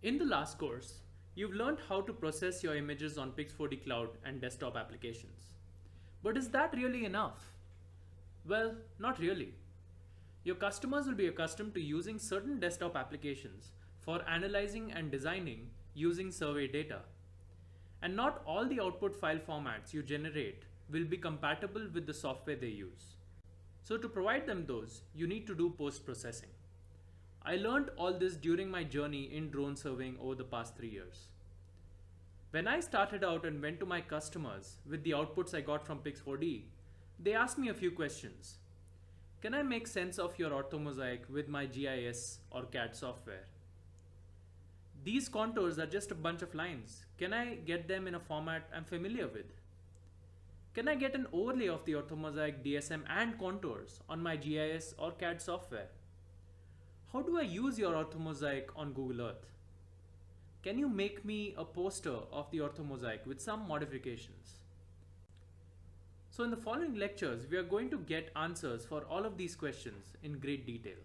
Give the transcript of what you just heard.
In the last course, you've learned how to process your images on Pix4D Cloud and desktop applications. But is that really enough? Well, not really. Your customers will be accustomed to using certain desktop applications for analyzing and designing using survey data. And not all the output file formats you generate will be compatible with the software they use. So to provide them those, you need to do post-processing. I learned all this during my journey in drone surveying over the past 3 years. When I started out and went to my customers with the outputs I got from Pix4D, they asked me a few questions. Can I make sense of your orthomosaic with my GIS or CAD software? These contours are just a bunch of lines. Can I get them in a format I'm familiar with? Can I get an overlay of the orthomosaic DSM and contours on my GIS or CAD software? How do I use your orthomosaic on Google Earth? Can you make me a poster of the orthomosaic with some modifications? So in the following lectures, we are going to get answers for all of these questions in great detail.